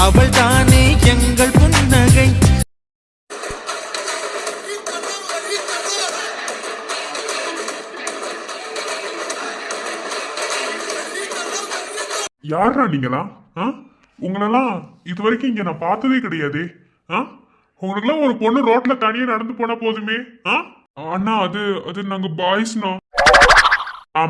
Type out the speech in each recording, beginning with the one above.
அவள் தானே எங்கள் புன்னகை. யாரா நீங்களா? உங்களெல்லாம் இது வரைக்கும் இங்க நான் பார்த்ததே கிடையாது. உங்களுக்குலாம் ஒரு பொண்ணு ரோட்ல தனியா நடந்து போனா போதுமே. அண்ணா அது அது நாங்க பாய்ஸ்னா.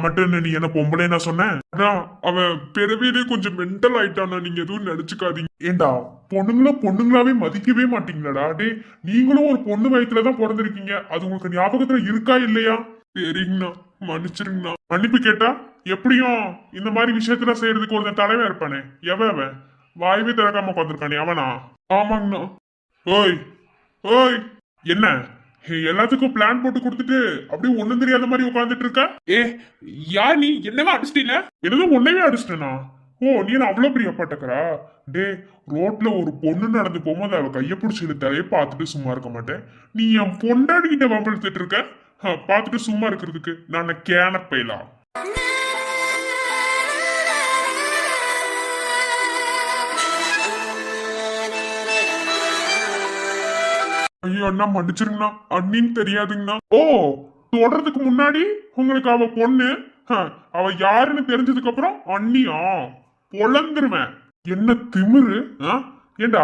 மட்டும் நீ என்ன பொம்பளை நான் சொன்னேன். அதான் அவ பிறவிலே கொஞ்சம் மென்டல் ஆயிட்டானா, நீங்க எதுவும் நினைச்சுக்காதீங்க. ஏண்டா பொண்ணுங்களாவே மதிக்கவே மாட்டீங்களாடா? டே, நீங்களும் ஒரு பொண்ணு வயிற்றுலதான் பிறந்திருக்கீங்க. அது உங்களுக்கு ஞாபகத்துல இருக்கா இல்லையா? சரிங்கண்ணா, மன்னிச்சிருங்கண்ணா. மன்னிப்பு கேட்டா எப்படியும் இந்த மாதிரி விஷயத்துல செய்யறதுக்கு ஒரு தலைவன் இருப்பானே, எவன் வாய்வே திறக்காம உட்காந்துருக்கானே அவனா? ஆமாங்கண்ணா. ஓய் ஓய், என்ன எல்லாத்துக்கும் பிளான் போட்டு கொடுத்துட்டு அப்படியே ஒண்ணும் தெரியாத மாதிரி உட்காந்துட்டு இருக்க? யார் நீ? என்னவா அடிச்சிட்டீங்க? என்னதான் ஒன்னவே அடிச்சிட்டேனா? ஓ, நீ அவ்வளவு பெரிய பட்டக்கரா? டே, ரோட்ல ஒரு பொண்ணு நடந்து போகும்போது அவ கைய பிடிச்சி இழுத்தாலே பார்த்துட்டு சும்மா இருக்க மாட்டேன். நீ என் பொண்டாடி கிட்ட வம்பிழுத்துட்டு இருக்க. பார்த்துட்டு சும்மா இருக்கிறதுக்கு நான் கேன பையலா? ஐயோ அண்ணா, மன்னிச்சிருங்கண்ணா. அண்ணின்னு தெரியாதுங்கண்ணா. ஓ, தொடறதுக்கு முன்னாடி உங்களுக்கு அவ பொண்ணு, அவ யாருன்னு தெரிஞ்சதுக்கு அப்புறம் அண்ணியா? பொழந்துருவேன். என்ன திமிரு? ஏண்டா,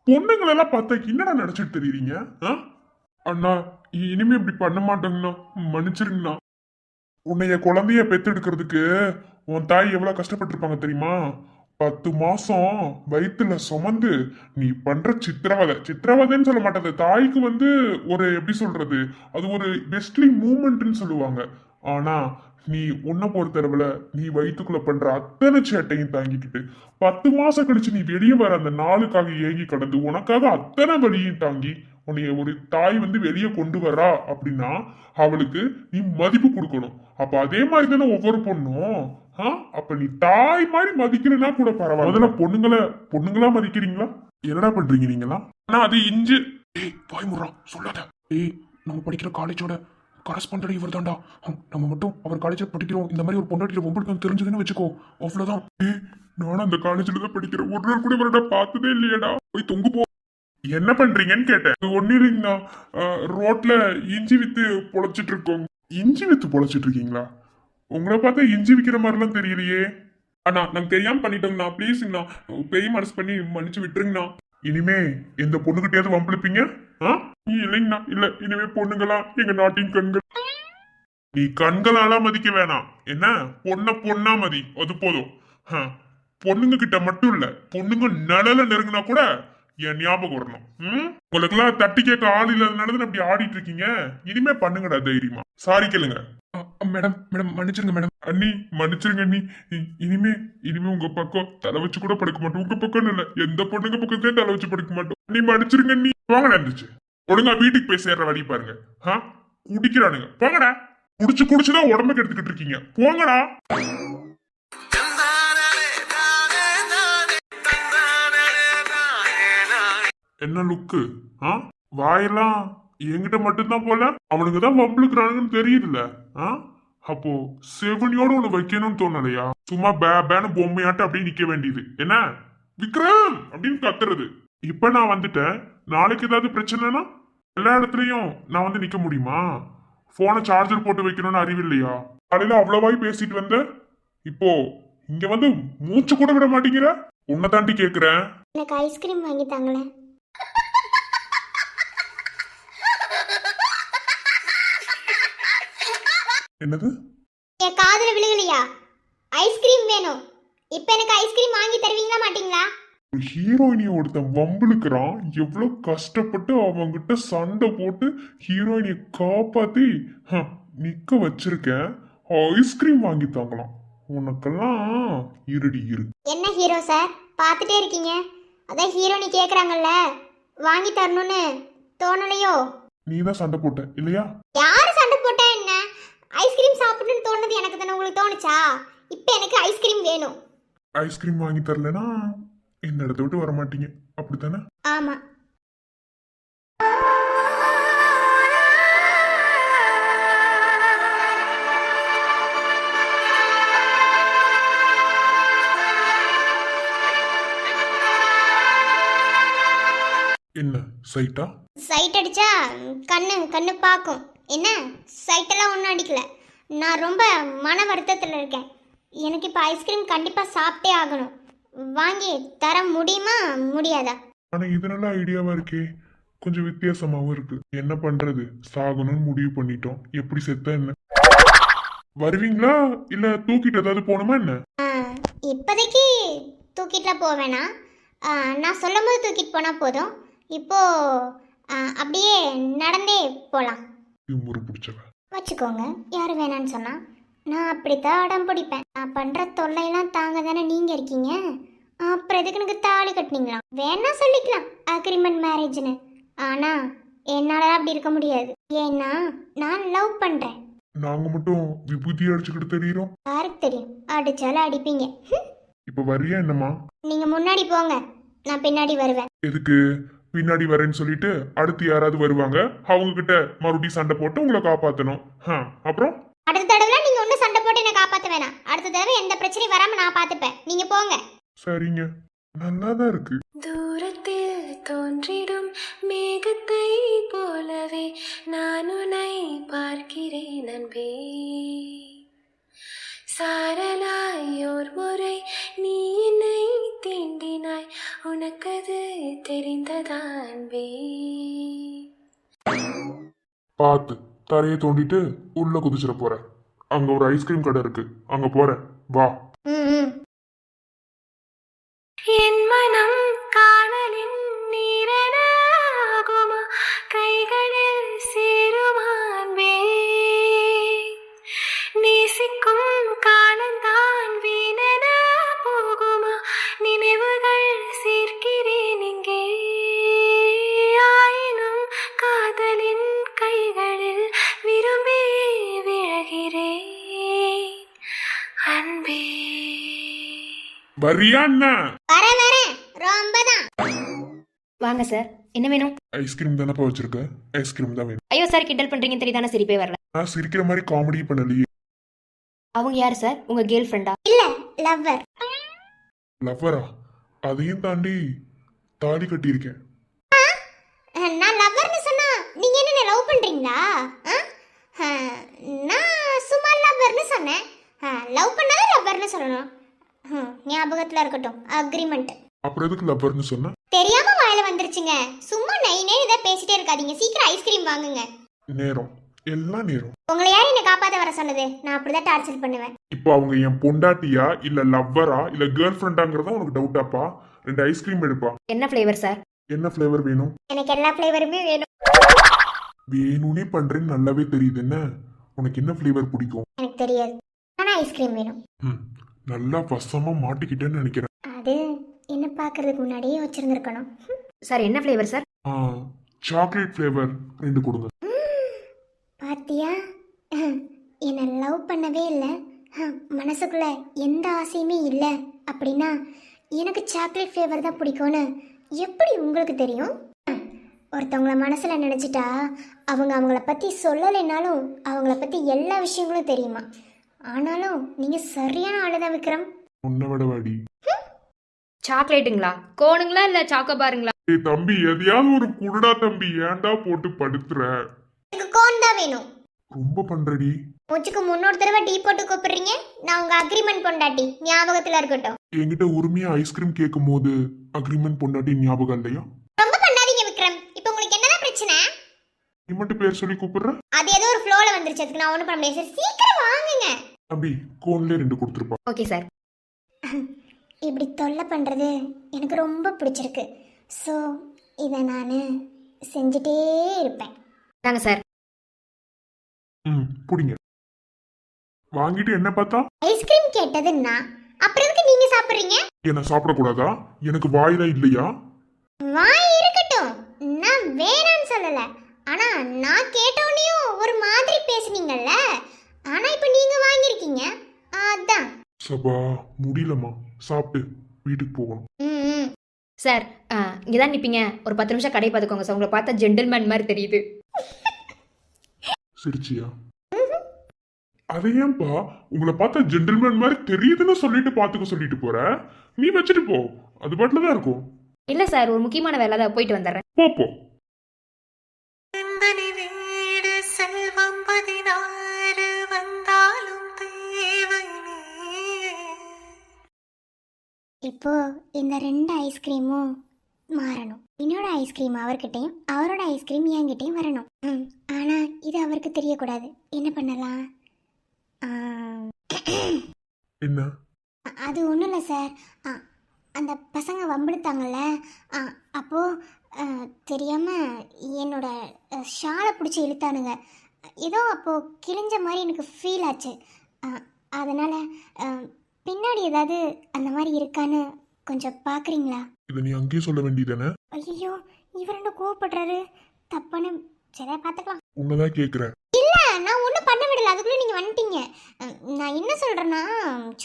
பொண்ணுங்களெல்லாம் பார்த்தா என்னடா நினைச்சிட்டு தெரியுறீங்க? அண்ணா, இனிமே இப்படி பண்ண மாட்டேங்கண்ணா, மன்னிச்சிருங்கண்ணா. உன்னைய குழந்தைய பெத்தெடுக்கிறதுக்கு உன் தாய் எவ்வளவு கஷ்டப்பட்டிருப்பாங்க தெரியுமா? 10 மாசம் வயிற்றுல சுமந்து நீ பண்ற சித்திரவதைன்னு சொல்ல மாட்டது. தாய்க்கு ஒரு எப்படி சொல்றது, அது ஒரு பெஸ்ட்லி மூமெண்ட்னு சொல்லுவாங்க. ஆனா நீ உன்னை பொறுத்தளவுல நீ வயிற்றுக்குள்ள பண்ற அத்தனை சேட்டையும் தாங்கிக்கிட்டு 10 மாசம் கழிச்சு நீ வெளியே வர அந்த நாளுக்காக ஏங்கி கடந்து உனக்காக அத்தனை வழியும் தாங்கி உன்னைய ஒரு தாய் வெளியே கொண்டு வரா அப்படின்னா அவளுக்கு நீ மதிப்பு கொடுக்கணும். அப்ப அதே மாதிரி தானே ஒவ்வொரு பொண்ணும். அப்ப நீ தாய் மாதிரி மதிக்கிறனா கூட பரவாயில்ல. முதல்ல பொண்ணுங்களா மதிக்கிறீங்களா? என்னடா பண்றீங்க நீங்களா? ஆனா அது இஞ்சு. வாய் முறா சொல்லாத. நம்ம படிக்கிற காலேஜோட கரஸ்பாண்டட் இவர் தான்டா. நம்ம மட்டும் அவர் காலேஜில் படிக்கிறோம், இந்த மாதிரி ஒரு பொண்டாட்டியில பொம்பளுக்கு தெரிஞ்சதுன்னு வச்சுக்கோ, அவ்வளவுதான். நானும் அந்த காலேஜ்ல தான் படிக்கிறேன். ஒரு நாள் கூட இவரடா பார்த்ததே இல்லையடா. போய் தொங்கு போ. என்ன பண்றீங்கன்னு கேட்டேன். ஒன்னு இல்லைங்கண்ணா, ரோட்ல இஞ்சி வித்து பொழைச்சிட்டு இருக்கோம். இஞ்சி வித்து பொழைச்சிட்டு இருக்கீங்களா? உங்களை பார்த்தா இஞ்சி விக்கிற மாதிரிலாம் தெரியலையே. அண்ணா, நாங்க தெரியாம பண்ணிட்டோங்கண்ணா, ப்ளீஸ்ங்கண்ணா, பெரிய மனசு பண்ணி மன்னிச்சு விட்டுருங்கண்ணா. இனிமே எந்த பொண்ணுகிட்டயாவது வம்பிழுப்பீங்க? இல்லைங்கண்ணா, இல்ல. இனிமே பொண்ணுங்களா எங்க நாட்டின் கண்கள். நீ கண்களால மதிக்க வேணாம். என்ன, பொண்ணா மதி, அது போதும். பொண்ணுங்க கிட்ட மட்டும் இல்ல, பொண்ணுங்க நிழல நெருங்கினா கூட என் ஞாபகம் வரணும். உங்களுக்கு எல்லாம் தட்டி கேட்க ஆள் இல்லாதனாலதான் அப்படி ஆடிட்டு இருக்கீங்க. இனிமே பண்ணுங்கடா தைரியமா. சாரி கேளுங்க. மேடம் மன்னிச்சிருங்க மேடம். அண்ணி மன்னிச்சிருங்க அண்ணி. இனிமே உங்க பக்கம் தலை வச்சு கூட படுக்க மாட்டோம். உங்க பக்கம் இல்ல, எந்த பொண்ணுங்க பக்கத்தையும் தலை வச்சு படுக்க மாட்டோம். நீ மன்னிச்சிருங்க அண்ணி. வாங்க இருந்துச்சு ஒழுங்கா வீட்டுக்கு போய் சேர்ற வழி பாருங்க. குடிக்கிறானுங்க, போங்கடா. குடிச்சுதான் உடம்புக்கு எடுத்துக்கிட்டு இருக்கீங்க, போங்கடா. என்ன லுக்கு? வாயெல்லாம் என்கிட்ட மட்டும்தான் போல, அவனுக்கு தான் வம்பளுக்குறானுங்கன்னு தெரியுதுல்ல. அப்போ செவனியோட ஒண்ணு வைக்கணும்னு தோணலையா? சும்மா பேனு பொம்மையாட்ட அப்படியே நிக்க வேண்டியது என்ன? விக்ரம் அப்படின்னு கத்துறது. இப்ப நான் வந்துட்டேன், நாளைக்கு ஏதாவது பிரச்சனைனா எல்லா இடத்துலயும் நான் நிக்க முடியுமா? போனை சார்ஜர் போட்டு வைக்கணும்னு அறிவில்லையா? காலையில அவ்வளவாய் பேசிட்டு வந்த, இப்போ இங்க மூச்சு கூட விட மாட்டேங்கிற. உன்னை தாண்டி கேக்குறேன். எனக்கு ஐஸ்கிரீம் வாங்கி தாங்களேன். என்னது? என் காதுல விழுகலையா? ஐஸ்கிரீம் வேணும். இப்போ எனக்கு ஐஸ்கிரீம் வாங்கி தருவீங்களா மாட்டீங்களா? ஹீரோயினி ஒருத்தன் வம்பிழுக்கிறான், எவ்வளவு கஷ்டப்பட்டு அவங்கிட்ட சண்டை போட்டு ஹீரோயினியை காப்பாத்தி நிக்க வச்சிருக்கேன். ஐஸ்கிரீம் வாங்கி தாங்கலாம். உனக்கெல்லாம் இருடி இரு. என்ன ஹீரோ சார் பார்த்துட்டே இருக்கீங்க? அதான் ஹீரோயினி கேக்குறாங்கல்ல, வாங்கி தரணும்னு தோணலையோ? நீ தான் சண்டை போட்ட இல்லையா? யாரு சண்டை போட்டா என்ன? ஐஸ்கிரீம் சாப்பிடணும்னு தோணுது எனக்கு தானே, உங்களுக்கு தோணுச்சா? இப்போ எனக்கு ஐஸ்கிரீம் வேணும். ஐஸ்கிரீம் வாங்கி தரலனா இந்த இடத்த விட்டு வர மாட்டீங்க, அப்படித்தானே? ஆமா. சைட்டா? சைட் அடிச்சா கண்ணு கண்ணு பார்க்கும். என்ன சைட்டெல்லாம் ஒன்றும் அடிக்கல. நான் ரொம்ப மன வருத்தத்தில் இருக்கேன். எனக்கு இப்போ ஐஸ்கிரீம் கண்டிப்பாக சாப்பிட்டே ஆகணும். வாங்கி தர முடியுமா முடியாதா? ஆனா இது நல்ல ஐடியாவா இருக்கே, கொஞ்சம் வித்தியாசமாவும் இருக்கு. என்ன பண்றது, சாகணும்னு முடிவு பண்ணிட்டோம். எப்படி செத்தா என்ன? வருவீங்களா இல்ல தூக்கிட்டு ஏதாவது போகணுமா என்ன? இப்போதைக்கு தூக்கிட்டுலாம் போவேனா? நான் சொல்லும் போது தூக்கிட்டு போனால் போதும். இப்போ அப்படியே நடந்தே போகலாம். முறை பிடிச்சவ வச்சுக்கோங்க. யார் வேணான்னு சொன்னா நான் அப்படித்தான் அடம் பிடிப்பேன். நான் பண்ணுற தொல்லையெல்லாம் தாங்க தானே நீங்கள் இருக்கீங்க. அப்புறம் எதுக்கு எனக்கு தாலி கட்டினீங்களா? வேணா சொல்லிக்கலாம் அக்ரிமெண்ட் மேரேஜ்னு. ஆனால் என்னால் அப்படி இருக்க முடியாது. ஏன்னா நான் லவ் பண்ணுறேன். நாங்க மட்டும் விபூதி அடிச்சுக்கிட்டு தெரியுறோம். யாருக்கு தெரியும், அடிச்சாலும் அடிப்பீங்க. இப்ப வரியா என்னம்மா? நீங்கள் முன்னாடி போங்க, நான் பின்னாடி வருவேன். எதுக்கு பின்னாடி வரேன்னு சொல்லிட்டு அடுத்து யாராவது வருவாங்க, அவங்க கிட்ட மறுபடியும் சண்டை போட்டு உங்களை காப்பாத்தணும். அப்புறம் அடுத்த தடவை நீங்கள் ஒன்றும் சண்டை போட்டு என்னை காப்பாற்ற வேணாம். அடுத்த தடவை எந்த பிரச்சனையும் வராமல் நான் பார்த்துப்பேன். நீங்கள் போங்க. சரிங்க, நல்லாதான் இருக்கு. தூரத்தில் தோன்றிடும் மேகத்தை போலவே நான் உன்னை பார்க்கிறேன் அன்பே. சாரலாய் ஓர் முறை நீ என்னை தீண்டினாய், உனக்கது தெரிந்ததா அன்பே. பார்த்து தரையை தோண்டிட்டு உள்ள குதிச்சிட போறேன். அங்க ஒரு ஐஸ்கிரீம் கடை இருக்கு, அங்க போறேன், வா. என் மனம் காணலின் நீரென ஆகுமா, கைகளில் சேருமா அன்பே. நேசிக்கும் காலந்தான் வீணென போகுமா, நினைவுகள் சேர்க்கிறேன் இங்கே. ஆயினும் காதலின் கைகளில் விரும்பி விழகிறேன் அன்பே. வரியா என்ன? வரேன் ரொம்ப தான். வாங்க சார், என்ன வேணும்? ஐஸ்கிரீம் தானப்பா வச்சிருக்க, ஐஸ்கிரீம் தான் வேணும். ஐயோ சார், கிண்டல் பண்றீங்க தெரியுதானே, சிரிப்பே வரல. நான் சிரிக்கிற மாதிரி காமெடி பண்ணலையே. அவங்க யாரு சார்? உங்க கேர்ள் ஃப்ரெண்டா? இல்ல, லவ்வர். லவ்வரா? அதையும் தாண்டி தாலி கட்டியிருக்கேன். நான் லவ்வர்னு சொன்னா நீங்க என்ன லவ் பண்றீங்களா? நான் சும்மா லவ்வர்னு சொன்னேன். லவ் பண்ணாலும் லவ்வர்னு சொல்லணும். ஞாபகத்துல இருக்கட்டும். அக்ரிமெண்ட். அப்புறம் எதுக்கு லவ்வர்னு சொன்ன? தெரியாம வாயில வந்துருச்சுங்க. சும்மா நைனே இதை பேசிட்டே இருக்காதீங்க. சீக்கிரம் ஐஸ்கிரீம் வாங்குங்க. நேரம் எல்லாம் நேரம். உங்களை யார் என்ன காப்பாத்த வர சொன்னது? நான் அப்படிதான் டார்ச்சர் பண்ணுவேன். இப்போ அவங்க என் பொண்டாட்டியா இல்ல லவ்வரா இல்ல கேர்ள் ஃப்ரெண்டாங்கிறதா உனக்கு டவுட்டாப்பா? 2 ஐஸ்கிரீம் எடுப்பா. என்ன ஃப்ளேவர் சார்? என்ன ஃப்ளேவர் வேணும்? எனக்கு எல்லா ஃப்ளேவருமே வேணும். வேணும்னே பண்றேன்னு நல்லாவே தெரியுது. என்ன உனக்கு என்ன ஃப்ளேவர் பிடிக்கும்? எனக்கு தெரியாது, ஆனா ஐஸ்கிரீம் வேணும். நல்லா வசமா மாட்டிக்கிட்டேன்னு நினைக்கிறேன். அது என்ன பாக்குறதுக்கு முன்னாடியே வச்சிருந்திருக்கணும். சார் என்ன ஃப்ளேவர் சார்? சாக்லேட் ஃப்ளேவர் 2 கொடுங்க. பாத்தியா, என்னை லவ் பண்ணவே இல்லை, மனசுக்குள்ள எந்த ஆசையுமே இல்லை அப்படின்னா எனக்கு சாக்லேட் ஃப்ளேவர் தான் பிடிக்கும்னு எப்படி உங்களுக்கு தெரியும்? ஒருத்தவங்கள மனசில் நினச்சிட்டா அவங்க அவங்கள பற்றி சொல்லலைனாலும் அவங்கள பற்றி எல்லா விஷயங்களும் தெரியுமா? ஆனாலும் நீங்கள் சரியான ஆளுதான் விக்ரம். உன்னை விட வாடி. சாக்லேட்டுங்களா, கோனுங்களா இல்ல சாக்கோபாருங்களா? ஏய் தம்பி, எதையாவது ஒரு குடுடா தம்பி, ஏன்டா போட்டு படுத்துற? எனக்கு கோன் தான் வேணும். ரொம்ப பண்றடி. மூச்சுக்கு முன்னொரு தடவை டீ போட்டு கூப்பிடுறீங்க. நான் உங்க அக்ரிமெண்ட் பொண்டாட்டி, ஞாபகத்துல இருக்கட்டும். என்கிட்ட உரிமையா ஐஸ்கிரீம் கேட்கும் போது அக்ரிமெண்ட் பொண்டாட்டி ஞாபகம் இல்லையா? ரொம்ப பண்ணாதீங்க விக்ரம். இப்போ உங்களுக்கு என்னதான் பிரச்சனை? நீ மட்டும் பேர் சொல்லி கூப்பிடுற. அது ஏதோ ஒரு ஃப்ளோல வந்துருச்சு, அதுக்கு நான் ஒன்றும் பண்ண முடியாது. சரி, சீக்கிரம் வாங்குங்க. தம்பி கோன்ல 2 கொடுத்துருப்பா. Okay sir. இப்படி தொல்லை பண்ணுறது எனக்கு ரொம்ப பிடிச்சிருக்கு. ஸோ இதை நான் செஞ்சுட்டே இருப்பேன். தாங்க சார். புடிங்க. வாங்கிட்டு என்ன பார்த்தா? ஐஸ்கிரீம் கேட்டதுன்னா அப்புறம் எதுக்கு நீங்க சாப்பிட்றீங்க? என்ன சாப்பிடக்கூடாதா? எனக்கு வாயில இல்லையா? வாய் இருக்கட்டும், நான் வேணான்னு சொல்லலை. ஆனால் நான் கேட்டோன்னையும் ஒரு மாதிரி பேசுனீங்கல்ல, ஆனால் இப்போ நீங்கள் வாங்கியிருக்கீங்க, அதான். சபா முடியலம்மா, சாப்பிட்டு வீட்டுக்கு போகணும். சார் இங்கே தான் நிற்பீங்க, ஒரு 10 நிமிஷம் கடை பார்த்துக்கோங்க சார். உங்களை பார்த்தா ஜென்டில்மேன் மாதிரி தெரியுது. சிரிச்சியா? அது ஏன்பா உங்களை பார்த்தா ஜென்டில்மேன் மாதிரி தெரியுதுன்னு சொல்லிட்டு பார்த்துக்க சொல்லிட்டு போற? நீ வச்சுட்டு போ, அது பாட்டில் தான் இருக்கும். இல்லை சார், ஒரு முக்கியமான வேலை தான், போயிட்டு வந்துடுறேன். போ. இப்போ இந்த 2 ஐஸ்கிரீமும் மாறணும். என்னோட ஐஸ்கிரீம் அவர்கிட்டையும் அவரோட ஐஸ்கிரீம் என்கிட்டையும் வரணும். ஆனா இது அவருக்கு தெரியக்கூடாது. என்ன பண்ணலாம்? என்ன? அது ஒன்றும் இல்லை சார். அந்த பசங்க வம்பிடுத்தாங்கல்ல, அப்போது தெரியாமல் என்னோட ஷாலை பிடிச்சி இழுத்தானுங்க. ஏதோ அப்போது கிழிஞ்ச மாதிரி எனக்கு ஃபீல் ஆச்சு. அதனால் பின்னாடி ஏதாவது அந்த மாதிரி இருக்கான்னு கொஞ்சம் பார்க்குறீங்களா? இதை நீ அங்கேயே சொல்ல வேண்டியதானே? ஐயோ, இவர் என்ன கோவப்படுறாரு? தப்பான சரி பார்த்துக்கலாம். உன்னதான் கேட்குறேன். இல்லை, நான் ஒன்றும் பண்ண விடல. அதுக்குள்ளே நீங்கள் வந்துட்டீங்க. நான் என்ன சொல்கிறேன்னா,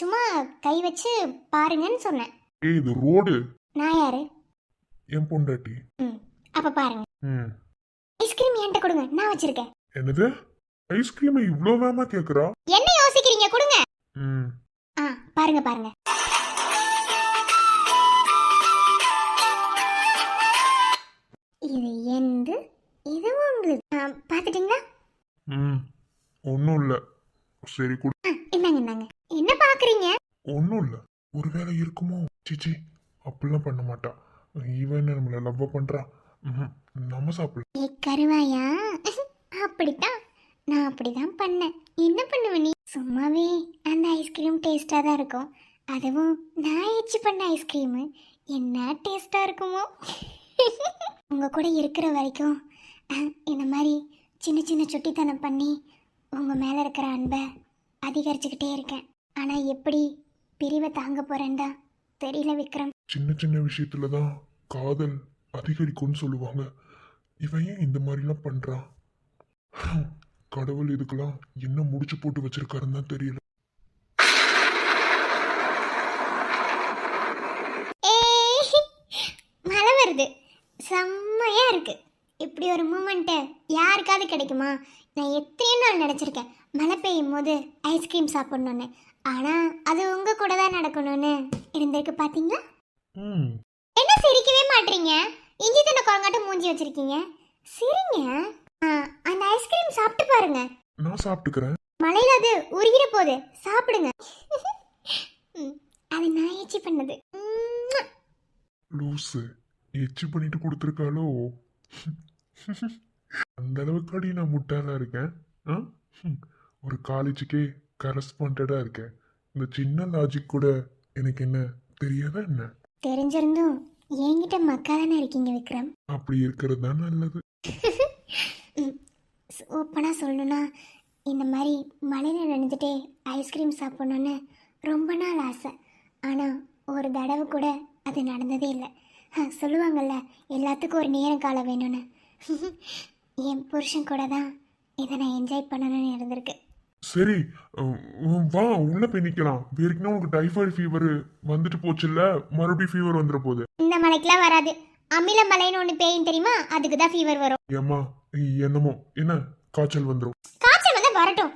சும்மா கை வச்சு பாருங்கன்னு சொன்னேன். ஏய், இது ரோடு. நான் யாரு? என் பொண்டாட்டி. அப்போ பாருங்க. ம். ஐஸ்கிரீம் என்கிட்ட கொடுங்க, நான் வச்சிருக்கேன். என்னது? ஐஸ்கிரீமை இவ்வளோ வேகமா கேட்குறா? என்ன யோசிக்கிறீங்க? கொடுங்க. ம். பாருங்க பாருங்க. இது எந்து, இது உங்களுக்கு. பார்த்துட்டீங்களா? ம். ஒன்றும் இல்லை. சரி கொடு. என்னங்க என்னங்க என்ன பார்க்குறீங்க? ஒன்றும் இல்லை. ஒருவேளை இருக்குமோ? சிச்சி, அப்படிலாம் பண்ண மாட்டா. இவன் நம்மளை லவ் பண்றா. நம்ம சாப்பிடலாம். ஏ கருவாயா, அப்படித்தான். நான் அப்படிதான் பண்ணேன். என்ன பண்ணுவ நீ? சும்மாவே அந்த ஐஸ்கிரீம் டேஸ்டாக தான் இருக்கும். அதுவும் நான் எச்சு பண்ண ஐஸ்கிரீமு என்ன டேஸ்டாக இருக்குமோ? உங்கள் கூட இருக்கிற வரைக்கும் இந்த மாதிரி சின்ன சின்ன சுட்டித்தனம் பண்ணி உங்கள் மேலே இருக்கிற அன்பை அதிகரிச்சுக்கிட்டே இருக்கேன். ஆனால் எப்படி பிரிவை தாங்க போகிறேன்டா தெரியல விக்ரம். சின்ன சின்ன விஷயத்துல தான் காதல் அதிகரிக்கும்னு சொல்லுவாங்க. இவன் ஏன் இந்த மாதிரிலாம் பண்றான்? கடவுள் இதுக்கெல்லாம் என்ன முடிச்சு போட்டு வச்சிருக்காருன்னு தான் தெரியல. மழை வருது, செம்மையா இருக்கு. இப்படி ஒரு மூமெண்ட்டு யாருக்காவது கிடைக்குமா? நான் எத்தனையோ நாள் நினச்சிருக்கேன் மழை பெய்யும் போது ஐஸ்கிரீம் சாப்பிட்ணுன்னு. ஆனால் அது உங்கள் கூட தான் நடக்கணும்னு இருந்திருக்கு. பார்த்தீங்களா? என்ன சிரிக்கவே மாட்டீங்க? இஞ்சி தண்ணி குழங்காட்டும் மூஞ்சி வச்சிருக்கீங்க. சிரிங்க. அந்த ஐஸ்கிரீம் சாப்பிட்டு பாருங்க. நான் சாப்பிட்டுக்கிறேன். மழையில அது உருகிற போது சாப்பிடுங்க. அது நான் எச்சி பண்ணது. லூசு, எச்சு பண்ணிட்டு கொடுத்துருக்காளோ? அந்த அளவுக்கு அடி நான் முட்டாளா இருக்கேன். ஒரு காலேஜுக்கே கரஸ்பாண்டடா இருக்கேன். இந்த சின்ன லாஜிக் கூட எனக்கு என்ன தெரியாதா என்ன? தெரிஞ்சிருந்தும் என்கிட்ட மக்காதானே இருக்கீங்க விக்ரம். அப்படி இருக்கிறது தான் நல்லது. ஓப்பனாக சொல்லணும்னா இந்த மாதிரி மழையில் நனைஞ்சிட்டே ஐஸ்கிரீம் சாப்பிட்ணுன்னு ரொம்ப நாள் ஆசை. ஆனால் ஒரு தடவை கூட அது நடந்ததே இல்லை. சொல்லுவாங்கள்ல, எல்லாத்துக்கும் ஒரு நேரம் காலம் வேணும்னு. என் புருஷன் கூட தான் இதை நான் என்ஜாய் பண்ணணும்னு இருந்திருக்கு. சரி, வா உள்ள போய் நிக்கலாம். வேறுக்குன்னா உனக்கு டைஃபாய்டு ஃபீவர் வந்துட்டு போச்சுல்ல, மறுபடியும் ஃபீவர் வந்துட போகுது. இந்த மலைக்கெல்லாம் வராது. அமில மலைன்னு ஒன்று பேயும் தெரியுமா? அதுக்கு தான் ஃபீவர் வரும். ஏம்மா என்னமோ என்ன காய்ச்சல் வந்துடும். காய்ச்சல் வந்து வரட்டும்,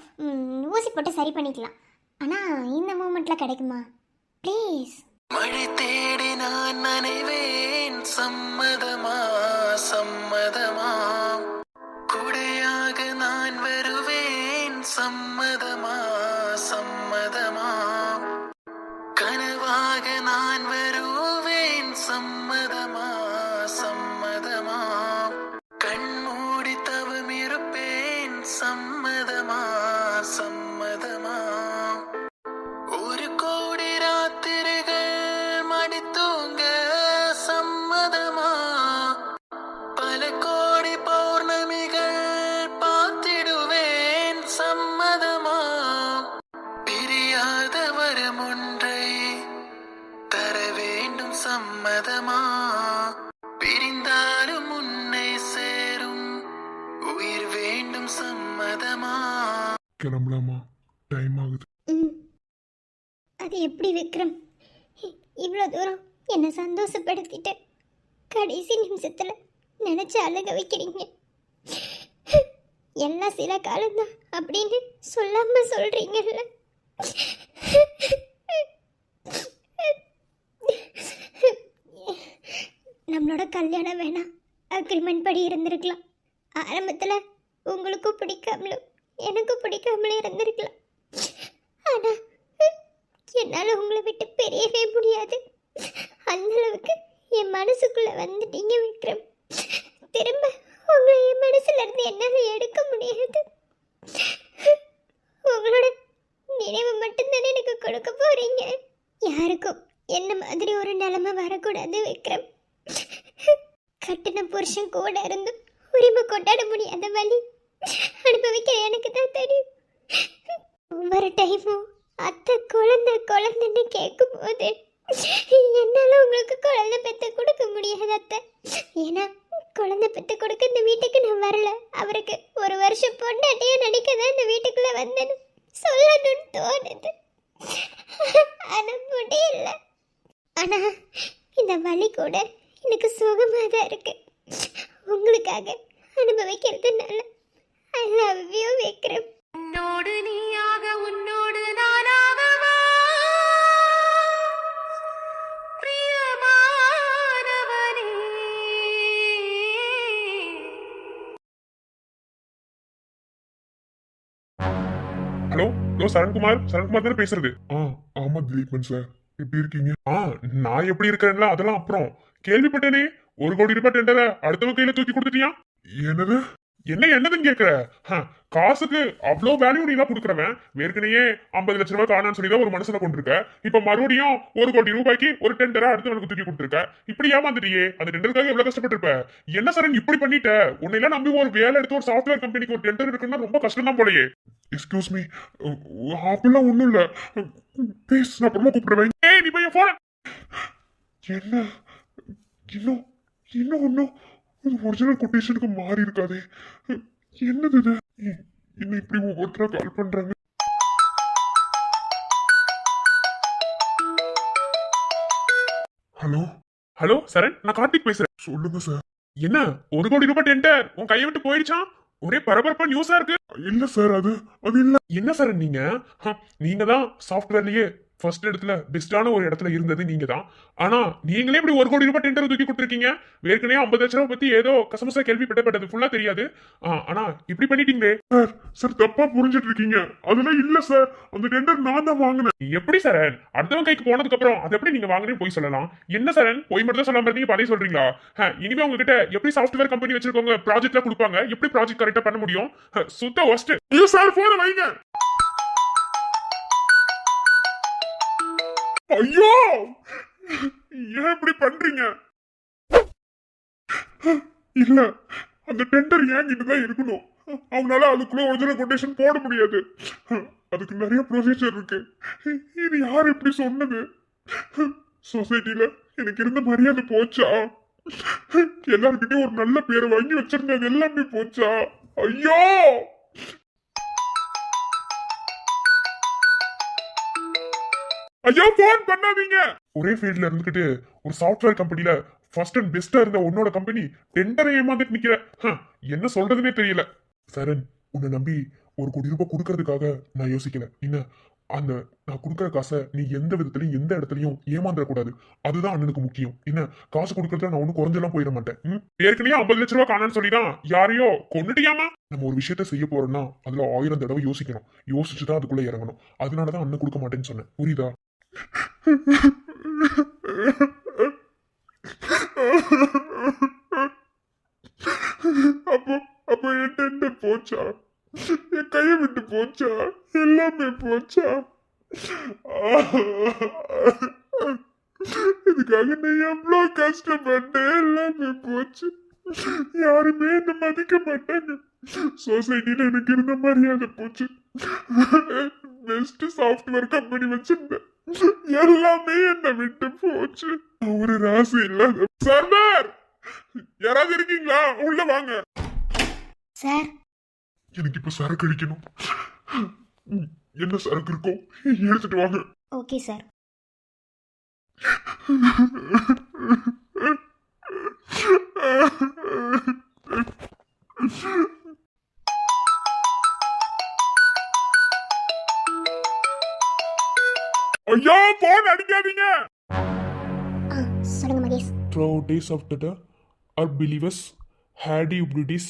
ஊசி போட்டு சரி பண்ணிக்கலாம். ஆனால் இந்த மூமெண்ட்ல கிடைக்குமா? ப்ளீஸ். மழை தேடி நான் நனைவேன், சம்மதமா சம்மதமா, குடையாக நான் வருவேன், சம்மதமா சம்மதமா, கனவாக நான் வருவேன், சம்மதமா சம்மதமா, கண்மூடி தவம் இருப்பேன், சம்மதமா சம்மதமா, ஒரு கோடி ராத்திரிகள் மடி தூங்க சம்மதமா, பல கோடி பௌர்ணமிகள் பார்த்திடுவேன், சம்மதமா, பிரியாத வரம் ஒன்றை தர வேண்டும், சம்மதமா, பிரிந்தாலும் உன்னை சேரும் உயிர் வேண்டும், சம்மதமா. கிளம்பலாமா? டைம் ஆகுது. அது எப்படி விக்ரம்? இவ்வளோ தூரம் என்னை சந்தோஷப்படுத்திட்டு கடைசி நிமிஷத்தில் நினச்சி அழுக வைக்கிறீங்க. எல்லாம் சில காலம்தான் அப்படின்னு சொல்லாமல் சொல்கிறீங்கல்ல. நம்மளோட கல்யாணம் வேணாம், அக்ரிமெண்ட் படி இருந்திருக்கலாம். ஆரம்பத்தில் உங்களுக்கும் பிடிக்காமலும் எனக்கும் பிடிக்காமலும் இருந்திருக்கலாம். ஆனால் என்னால் உங்களை விட்டு பிரியவே முடியாது. அந்த அளவுக்கு என் மனசுக்குள்ள வந்துட்டீங்க விக்ரம். திரும்ப உங்களை என் மனசுல இருந்து என்னால எடுக்க முடியாது. உங்களோட நினைவு மட்டும்தானே எனக்கு கொடுக்க போறீங்க. யாருக்கும் என்ன மாதிரி ஒரு நிலைமை வரக்கூடாது விக்ரம். கட்டின புருஷன் கூட இருந்து உரிமை கொண்டாட முடியாத வழி அனுபவிக்கிற எனக்கு தான் தெரியும். ஒவ்வொரு டைமும் அத்தை குழந்தை குழந்தைன்னு கேட்கும் போது என்னால உங்களுக்கு குழந்தை பெற்று கொடுக்க முடியாது அத்தை. ஏன்னா குழந்தை பெற்று கொடுக்க இந்த வீட்டுக்கு நான் வரல. அவருக்கு ஒரு வருஷம் பொண்டாட்டியா நடிக்க தான் இந்த வீட்டுக்குள்ள வந்தேன்னு சொல்லணும்னு தோணுது. ஆனா முடியல. ஆனா இந்த வலி கூட எனக்கு சுகமா தான் இருக்கு. உங்களுக்காக அனுபவிக்கிறதுனால ஐ லவ் யூ விக்ரம். உன்னோடு நீயாக உன்னோடு நானாகவா பிரியமானவனே. ஹலோ ஹலோ சரண்குமார் தானே பேசுறது? ஆமா திலீபன் சார், எப்படி இருக்கீங்க? நான் எப்படி இருக்கிறேன்ல அதெல்லாம் அப்புறம். கேள்விப்பட்டேனே, 1 கோடி ரூபாய் டெண்டரை அடுத்தவங்க கையில தூக்கி கொடுத்துட்டியா? என்னது? என்னதுன்னு கேக்குற? காசுக்கு அவ்வளோ வேல்யூ நீ தான் கொடுக்குறவன். ஏற்கனவே 50 லட்ச ரூபாய் காணான்னு சொல்லி தான் ஒரு மனுஷனை கொண்டிருக்க. இப்ப மறுபடியும் 1 கோடி ரூபாய்க்கு ஒரு டெண்டரை அடுத்தவனுக்கு தூக்கி கொடுத்துருக்க. இப்படி ஏமாந்துட்டியே. அந்த டெண்டருக்காக எவ்வளவு கஷ்டப்பட்டிருப்ப. என்ன சரண் இப்படி பண்ணிட்ட? உன்னையெல்லாம் நம்பி ஒரு வேலை எடுத்து ஒரு சாஃப்ட்வேர் கம்பெனிக்கு ஒரு டெண்டர் இருக்குன்னா ரொம்ப கஷ்டம் தான் போலயே. எக்ஸ்கியூஸ் மீ, அப்படிலாம் ஒண்ணும் இல்ல. ப்ளீஸ், நான் அப்புறமா கூப்பிடுறேன். ஏய், நீ போய் போன. என்ன இன்னும் இன்னும் ஒன்னும் ஒரிஜினல் கொட்டேஷனுக்கு மாறி இருக்காதே. என்னது இது? இன்னும் இப்படி ஒவ்வொருத்தரா கால் பண்றாங்க. ஹலோ ஹலோ சரண், நான் கார்த்திக் பேசுறேன். சொல்லுங்க சார். என்ன 1 கோடி ரூபாய் டெண்டர் உன் கையை விட்டு போயிடுச்சா? ஒரே பரபரப்பா நியூஸா இருக்கு. இல்ல சார், அது இல்ல. என்ன சார் நீங்க தான் சாஃப்ட்வேர்லயே ஃபர்ஸ்ட் இடத்துல பெஸ்டான ஒரு இடத்துல இருந்தது நீங்க தான். ஆனா நீங்களே இப்படி 1 கோடி ரூபாய் டெண்டர் தூக்கி கொடுத்துருக்கீங்க. ஏற்கனவே 50 லட்ச ரூபாய் பத்தி ஏதோ கசமசா கேள்விப்பட்டது ஃபுல்லா தெரியாது. ஆனா இப்படி பண்ணிட்டீங்களே சார். தப்பா புரிஞ்சிட்டு இருக்கீங்க. அதெல்லாம் இல்ல சார், அந்த டெண்டர் நான் தான் வாங்கினேன். எப்படி சார் அடுத்தவங்க கைக்கு போனதுக்கு அப்புறம் அதை எப்படி நீங்க வாங்கினே போய் சொல்லலாம்? என்ன சார் போய் மட்டும் தான் சொல்லாம இருந்தீங்க, அதே சொல்றீங்களா? இனிமே உங்ககிட்ட எப்படி சாஃப்ட்வேர் கம்பெனி வச்சிருக்கவங்க ப்ராஜெக்ட்ல கொடுப்பாங்க, எப்படி ப்ராஜெக்ட் கரெக்டா பண்ண முடியும்? சுத்த ஒஸ்ட். ஐயோ சார், போன வைங்க. ஐயோ, ஏன் இப்படி பண்றீங்க? இல்ல, அந்த டெண்டர் என்கிட்ட தான் இருக்கணும். அவனால அதுக்குள்ள ஒரிஜினல் கொட்டேஷன் போட முடியாது. அதுக்கு நிறைய ப்ரொசீஜர் இருக்கு. இது யார் இப்படி சொன்னது? சொசைட்டில எனக்கு இருந்த மரியாதை போச்சா? எல்லாருக்கிட்டையும் ஒரு நல்ல பேரை வாங்கி வச்சிருந்தது எல்லாமே போச்சா? ஐயோ, ஐயோ, போன் பண்ணாதீங்க. ஒரே ஃபீல்ட்ல இருந்துகிட்டு ஒரு சாஃப்ட்வேர் கம்பெனில ஃபர்ஸ்ட் அண்ட் பெஸ்டா இருந்த உன்னோட கம்பெனி டெண்டரை ஏமாந்துட்டு நிக்கிற. என்ன சொல்றதுன்னே தெரியல. சரண், உன்னை நம்பி 1 கோடி ரூபாய் கொடுக்கறதுக்காக நான் யோசிக்கல. என்ன, அந்த நான் கொடுக்குற காசை நீ எந்த விதத்திலையும் எந்த இடத்துலையும் ஏமாந்துடக்கூடாது. அதுதான் அண்ணனுக்கு முக்கியம். என்ன, காசு கொடுக்கறதுல நான் ஒன்னும் குறைஞ்செல்லாம் போயிட மாட்டேன். ஏற்கனவே 50 லட்ச ரூபாய் காணான்னு சொல்லிதான் யாரையோ கொண்டுட்டியாமா? நம்ம ஒரு விஷயத்த செய்ய போறோம்னா அதுல 1000 தடவை யோசிக்கணும். யோசிச்சுதான் அதுக்குள்ள இறங்கணும். அதனாலதான் அண்ணன் கொடுக்க மாட்டேன்னு சொன்னேன். புரியுதா? அப்போ என் டெண்டர் போச்சா? என் கையை விட்டு போச்சா? எல்லாமே போச்சா? இதுக்காக நான் எவ்வளவு கஷ்டப்பட்டேன். எல்லாமே போச்சு. யாருமே என்ன மதிக்க மாட்டாங்க. சொசைட்டில எனக்கு இருந்த மரியாதை போச்சு. பெஸ்ட் சாஃப்ட்வேர் கம்பெனி வச்சிருந்தேன், எல்லாமே என்ன விட்டு போச்சு. ஒரு ராசி இல்லாத. சர்வர், யாராவது இருக்கீங்களா? உள்ள வாங்க சார். எனக்கு இப்ப சரக்கு அடிக்கணும். என்ன சரக்கு இருக்கோ எடுத்துட்டு வாங்க. Okay sir. ஐயோ, போன் அடிக்காதீங்க. சொல்லுங்க Mahesh. Throughout days of the our believers had Eubrides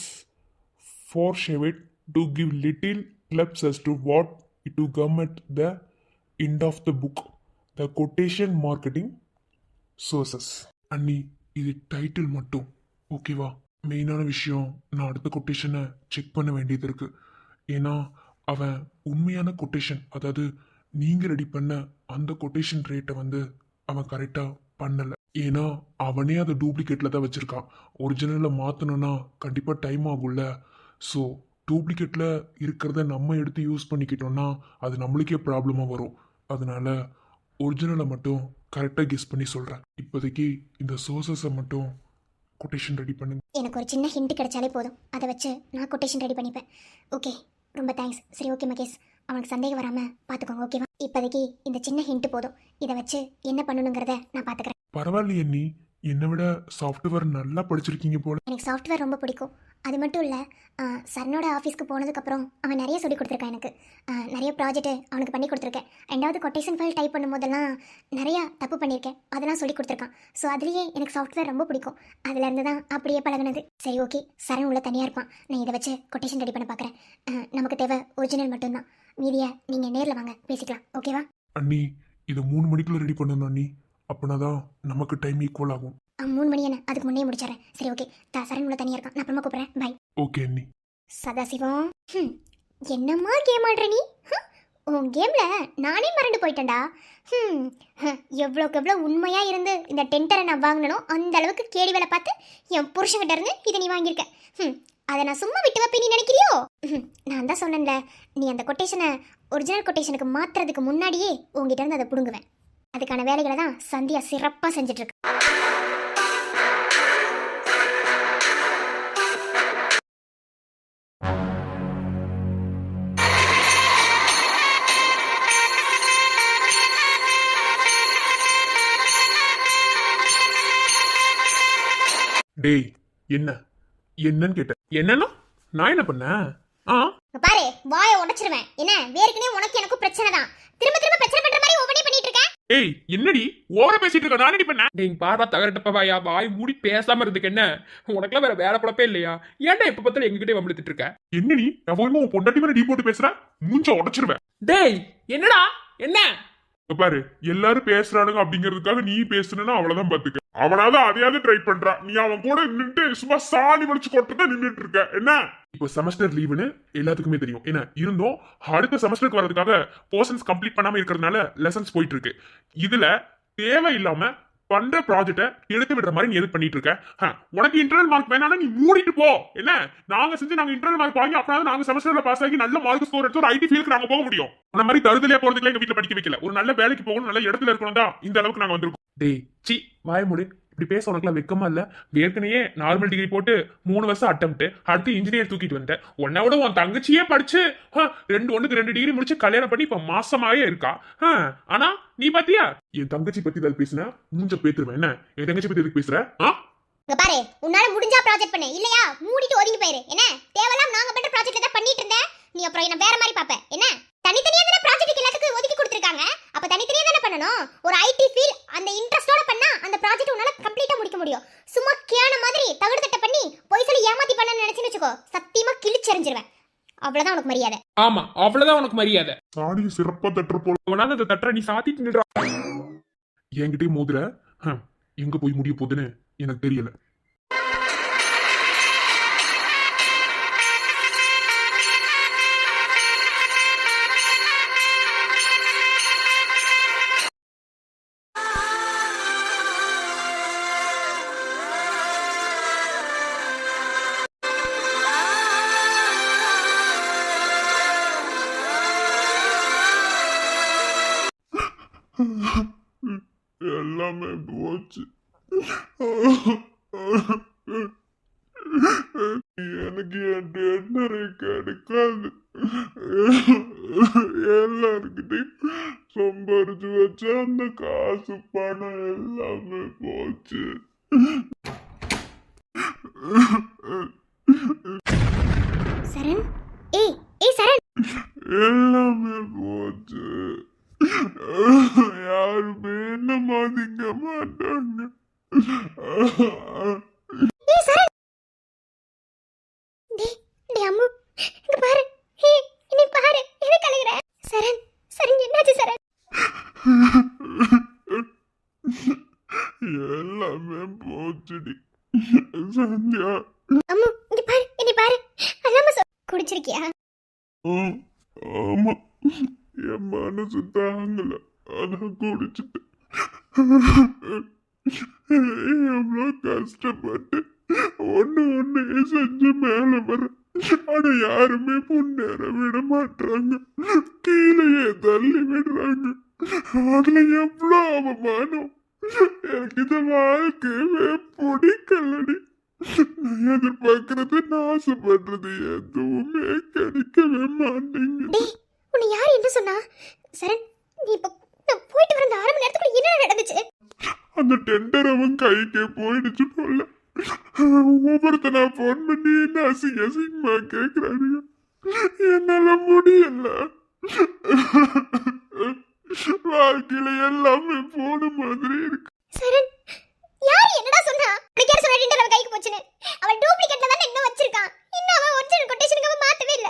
foreshadowed to give little clubs as to what it to come at the end of the book. The quotation marketing sources. அண்ணி இது title மட்டும் ஓகேவா? மெயினான விஷயம் நான் அடுத்த கொட்டேஷனை செக் பண்ண வேண்டியது இருக்கு. ஏன்னா அவன் உண்மையான கொட்டேஷன், அதாவது நீங்க ரெடி பண்ண அந்த கொட்டேஷன் ரேட்டை வந்து அவன் கரெக்டா பண்ணல. ஏன்னா அவனே அதை டூப்ளிகேட்ல தான் வச்சிருக்கான். ஒரிஜினலை மாத்தணும்னா கண்டிப்பா டைம் ஆகும்ல. ஸோ டூப்ளிகேட்ல இருக்கிறத நம்ம எடுத்து யூஸ் பண்ணிக்கிட்டோம்னா அது நம்மளுக்கே ப்ராப்ளமா வரும். அதனால ஒரிஜினலை மட்டும் கரெக்டாக கெஸ் பண்ணி சொல்கிறேன். இப்போதைக்கு இந்த சோர்சஸை மட்டும் கொட்டேஷன் ரெடி பண்ணுங்க. எனக்கு ஒரு சின்ன ஹிண்ட் கிடைச்சாலே போதும், அதை வச்சு நான் கொட்டேஷன் ரெடி பண்ணிப்பேன். ஓகே, ரொம்ப தேங்க்ஸ். சரி ஓகே மகேஷ், அவனுக்கு சந்தேகம் வராமல் பார்த்துக்கோங்க ஓகேவா? இப்போதைக்கு இந்த சின்ன ஹிண்ட் போதும். இதை வச்சு என்ன பண்ணணுங்கிறத நான் பார்த்துக்கிறேன். பரவாயில்லையே நீ என்னை விட சாஃப்ட்வேர் நல்லா படிச்சிருக்கீங்க போல. எனக்கு சாஃப்ட்வேர் ரொம்ப பிடிக்கும். அது மட்டும் இல்லை, சரணோட ஆஃபீஸ்க்கு போனதுக்கப்புறம் அவன் நிறைய சொல்லி கொடுத்துருக்கான் எனக்கு. நிறைய ப்ராஜெக்ட் அவனுக்கு பண்ணி கொடுத்துருக்கேன். ரெண்டாவது கொட்டேஷன் ஃபைல் டைப் பண்ணும்போதெல்லாம் நிறையா தப்பு பண்ணியிருக்கேன், அதெல்லாம் சொல்லி கொடுத்துருக்கான். ஸோ அதுலேயே எனக்கு சாஃப்ட்வேர் ரொம்ப பிடிக்கும். அதுலேருந்து தான் அப்படியே பழகுனது. சரி ஓகே, சரண் உள்ள தனியாக இருப்பான். நான் இதை வச்சு கொட்டேஷன் ரெடி பண்ண பார்க்குறேன். நமக்கு தேவை ஒரிஜினல் மட்டும்தான். மீதியை நீங்கள் நேரில் வாங்க பேசிக்கலாம் ஓகேவா? அண்ணி இதை 3 மணிக்குள்ள ரெடி பண்ணணும் அண்ணி. அப்படின்னாதான் நமக்கு டைம் ஈக்குவல் ஆகும். 3 மணி என்ன, அதுக்கு முன்னே முடிச்சிடறேன். சரி ஓகே, சரண் உள்ள தனியாக இருக்கான். நான் அப்புறமா கூப்பிட்றேன். பை. ஓகே அண்ணி. சதாசிவம், என்னம்மா கேம் ஆடுற நீ? உன் கேமில் நானே மறந்து போயிட்டேன்டா. எவ்வளோக்கு எவ்வளோ உண்மையாக இருந்து இந்த டென்டரை நான் வாங்கினோ அந்த அளவுக்கு கேடி வேலை பார்த்து என் புருஷன்கிட்ட இருந்து இதை நீ வாங்கியிருக்க. அதை நான் சும்மா விட்டு வைப்பேன் நீ நினைக்கிறியோ? நான் தான் சொன்னேன்ல, நீ அந்த கொட்டேஷனை ஒரிஜினல் கொட்டேஷனுக்கு மாற்றுறதுக்கு முன்னாடியே உங்ககிட்ட இருந்து அதை பிடுங்குவேன். அதுக்கான வேலைகளை தான் சந்தியா சிறப்பாக செஞ்சிட்ருக்கு. டேய் என்னன்னு கேட்டேன். என்னன்னா நான் என்ன பண்ணேன்? பாரு, வாயை உடைச்சிருவேன். என்ன வேறுக்குனே உனக்கு எனக்கும் பிரச்சனை தான். திரும்ப திரும்ப பிரச்சனை பண்ற மாதிரி ஒவ்வொன்றே பண்ணிட்டு இருக்க. ஏய் என்னடி ஓவரா பேசிட்டு இருக்க? நான் என்ன பண்ணேன்? டேய் பாரா தகரட்டப்பவாயா, வாய் மூடி பேசாம இருந்துக்கு என்ன? உனக்குலாம் வேற வேலை குழப்பே இல்லையா? ஏன்டா எப்ப பார்த்தாலும் எங்ககிட்டே வம்பிழுத்துட்டு இருக்க? என்னடி அவன் உன் பொண்டாட்டி மேல டீ போட்டு பேசுற? மூஞ்ச உடைச்சிருவேன். டேய் என்னடா என்ன? பாரு, எல்லாரும் பேசுறானுங்க அப்படிங்கிறதுக்காக நீ பேசுனா அவ்வளவுதான் பாத்துக்க. அவனாவது அதையாவது ட்ரை பண்றான். நீ அவன் கூட நின்று சும்மா சாணி வலிச்சு கொட்டதான் நின்றுட்டு இருக்க. என்ன இப்போ செமஸ்டர் லீவுன்னு எல்லாத்துக்குமே தெரியும். என்ன இருந்தோம் அடுத்த செமஸ்டருக்கு வர்றதுக்காக போர்ஷன்ஸ் கம்ப்ளீட் பண்ணாம இருக்கிறதுனால லெசன்ஸ் போயிட்டு இருக்கு. இதுல தேவையில்லாம பண்ற ப்ராஜெக்ட எடுத்து விடுற மாதிரி நீ எது பண்ணிட்டு இருக்க? உனக்கு இன்டர்னல் மார்க் வேணாம்னா நீ மூடிட்டு போ. என்ன நாங்க செஞ்சு நாங்க இன்டர்னல் மார்க் வாங்கி அப்படின்னா நாங்க செமஸ்டர்ல பாஸ் ஆகி நல்ல மார்க் ஸ்கோர் எடுத்து ஒரு ஐடி ஃபீல்டுக்கு நாங்க போக முடியும். அந்த மாதிரி தருதலையா போறதுக்குலாம் எங்க வீட்டுல படிக்க வைக்கல. ஒரு நல்ல வேலைக்கு போகணும், நல்ல இடத்துல இருக்கணும் தான் இந்த அளவுக்கு நாங்க வந்திருக்கோம். டேய் சி வாய மூடு. இப்படி பேச உனக்குலாம் வெக்கமா இல்ல? ஏற்கனவே நார்மல் டிகிரி போட்டு 3 வருஷம் அட்டம்ப்ட், அடுத்து இன்ஜினியர் தூக்கிட்டு வந்துட்டேன். உன்னை விட உன் தங்கச்சியே படிச்சு 2 டிகிரி முடிச்சு கல்யாணம் பண்ணி இப்ப மாசமாவே இருக்கா. ஆனா நீ பாத்தியா? என் தங்கச்சி பத்தி ஏதாவது பேசுனா மூஞ்ச பேத்துருவேன். என்ன என் தங்கச்சி பத்தி எதுக்கு பேசுற? பாரு, உன்னால முடிஞ்சா ப்ராஜெக்ட் பண்ணு, இல்லையா மூடிட்டு ஒதுங்கி போயிரு. என்ன தேவலாம் நாங்க பண்ற ப்ராஜெக்ட் தான் பண்ணிட்டு இருந்தேன். நீ அப்புறம் என்ன வேற மாதிரி பாப்ப. என்ன தனித்தனியா தான ப்ராஜெக்ட் எல்லாத்துக்கும் ஒதுக்கி கொடுத்திருக்காங்க. அப்ப தனித்தனியா தான பண்ணணும். ஒரு ஐடி ஃபீல் அந்த இன்ட்ரஸ்டோட பண்ணா அந்த ப்ராஜெக்ட் உன்னால கம்ப்ளீட்டா முடிக்க முடியும். சும்மா கேன மாதிரி தகடு தட்ட பண்ணி போய் சொல்லி ஏமாத்தி பண்ணன்னு நினைச்சுன்னு வெச்சுக்கோ, சத்தியமா கிழிச்செறிஞ்சிருவேன். அவ்வளவுதான் உனக்கு மரியாதை. ஆமா அவ்வளவுதான் உனக்கு மரியாதை. சாணி சிறப்பா தட்டுற போல உனால அந்த தட்டற நீ சாத்திட்டு நின்றா. என்கிட்டயே மோதுற. எங்க போய் முடிய போகுதுன்னு எனக்கு தெரியல. எல்லாமே போச்சு. எனக்கு என் டென்னரை கிடைக்காது. எல்லாருக்கிட்டையும் சம்பாரிச்சு வச்ச அந்த காசு பணம் எல்லாமே போச்சு. சரண், ஏய் சரண், எல்லாமே போச்சு. யாருமே என்ன மதிக்க மாட்டாங்க. ஏய் சரண், டேய் அம்மு, இங்க பாரு. நீ பாரு, எதுக்கு அழுகுற? சரண் என்னாச்சு சரண்? போச்சுடி சந்தியா. அம்மா இங்க பாரு என்னை பாரு அல்லாம குடிச்சிருக்கியா? ஆ, ஆமா, என் மனசு தாங்கல, அதான் குடிச்சிட்டு. எவ்வளோ கஷ்டப்பட்டு ஒண்ணு ஒண்ணு செஞ்சு மேல வர, ஆனா யாருமே முன்னேற விட மாட்டாங்க, கீழேயே தள்ளி விடுறாங்க. அதுல எவ்வளோ அவமானம். எனக்கு இந்த வாழ்க்கையவே பிடிக்கலடி. நான் எதிர்பார்க்கறது, நான் ஆசைப்படுறது எதுவுமே கிடைக்கவே மாட்டேங்குது. டேய் உன்னை யார் என்ன சொன்னா? சரண் நீ இப்ப நான் போயிட்டு வர அந்த 1/2 மணி நேரத்துக்குள்ள என்ன நடந்துச்சு? அந்த டெண்டர் அவன் கைக்கே போயிடுச்சு போல. ஒவ்வொருத்தனா போன் பண்ணி என்ன அசிங்க அசிங்கமா கேக்குறானுங்க. என்னால முடியல. வாழ்க்கையில எல்லாமே போன மாதிரி இருக்கு. சரண் யார் என்னடா சொன்னா? உனக்கு யார் சொன்னா டெண்டர் அவன் கைக்கு போச்சுன்னு? அவன் டூப்ளிகேட்ல தானே இன்னும் வச்சிருக்கான். இன்னும் அவன் ஒரிஜினல் கொட்டேஷனுக்கு அவன் மாத்தவே இல்ல.